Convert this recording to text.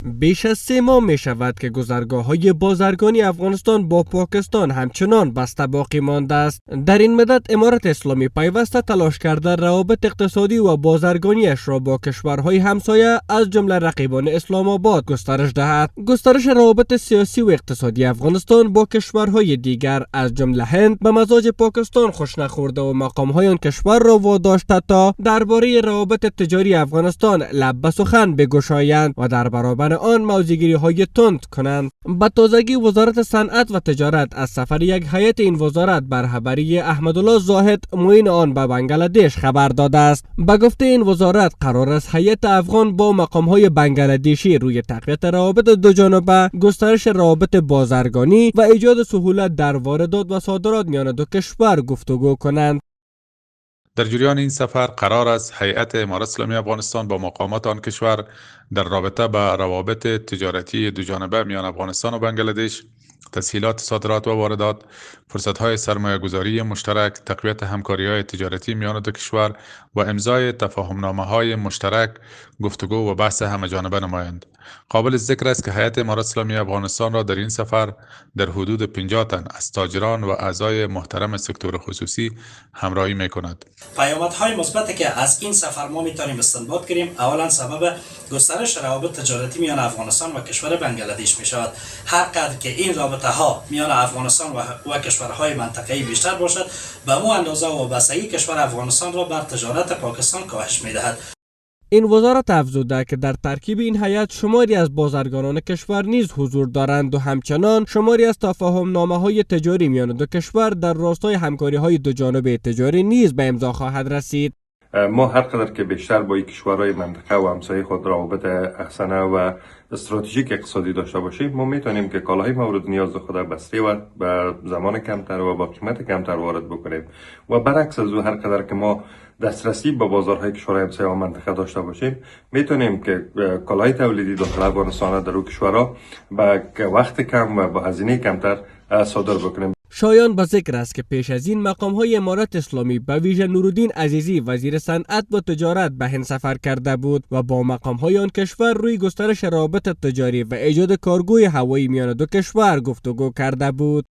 بیش از 3 ماه می شود که گذرگاه‌های بازرگانی افغانستان با پاکستان همچنان بسته باقی مانده است. در این مدت امارت اسلامی پیوسته تلاش کرده روابط اقتصادی و بازرگانیش را با کشورهای همسایه از جمله رقیبان اسلام آباد گسترش دهد. گسترش روابط سیاسی و اقتصادی افغانستان با کشورهای دیگر از جمله هند به مزاج پاکستان خوش نخورده و مقام‌های آن کشور را واداشته تا درباره روابط تجاری افغانستان لب به سخن بگشایند و در برابر آن موضع‌گیری‌های تند کنند. به تازگی وزارت صنعت و تجارت از سفر یک هیئت این وزارت بر رهبری احمدالله زاهد معین آن به بنگلادش خبر داده است. به گفته این وزارت قرار است هیئت افغان با مقام‌های بنگلادشی روی تقویت روابط دوجانبه، گسترش روابط بازرگانی و ایجاد سهولت در واردات و صادرات میان دو کشور گفتگو کنند. در جریان این سفر قرار است هیئت امارت اسلامی افغانستان با مقامات آن کشور در رابطه با روابط تجارتی دوجانبه میان افغانستان و بنگلادش، تسهیلات صادرات و واردات، فرصت‌های سرمایه‌گذاری مشترک، تقویت همکاری‌های تجارتی میان دو کشور و امضای تفاهم‌نامه‌های مشترک گفتگو و بحث همه‌جانبه نمایند. قابل ذکر است که هیئت امارت اسلامی افغانستان را در این سفر در حدود 50 تن از تاجران و اعضای محترم سکتور خصوصی همراهی می‌کند. پیامدهای مثبتی که از این سفر ما میتونیم استنباط کنیم، اولا سبب گسترش روابط تجارتی میان افغانستان و کشور بنگلادش می شود. هر قدر که این رابطه ها میان افغانستان و کشورهای منطقه‌ای بیشتر باشد، به مو اندازه وابستگی کشور افغانستان را بر تجارت پاکستان کاهش میدهد. این وزارت افزوده که در ترکیب این هیئت شماری از بازرگانان کشور نیز حضور دارند و همچنان شماری از تفاهم‌نامه‌های تجاری میان دو کشور در راستای همکاری‌های دوجانبه تجاری نیز به امضا خواهد رسید. ما هر قدر که بیشتر با کشورهای منطقه و همسایه خود روابط احسنه و استراتژیک اقتصادی داشته باشیم، ما میتونیم که کالاهای مورد نیاز خود بسته و به زمان کمتر و با قیمت کمتر وارد بکنیم و برعکس از او هر قدر که ما دسترسی به بازارهای کشورهای همسایه و منطقه داشته باشیم، میتونیم که کالاهای تولیدی داخل افغانستان در اون کشورها با وقت کم و با هزینه کمتر صادر بکنیم. شایان به ذکر است که پیش از این مقام‌های امارت اسلامی به ویژه نورالدین عزیزی وزیر صنعت و تجارت به هند سفر کرده بود و با مقام‌های آن کشور روی گسترش روابط تجاری و ایجاد کارگوی هوایی میان دو کشور گفتگو کرده بود.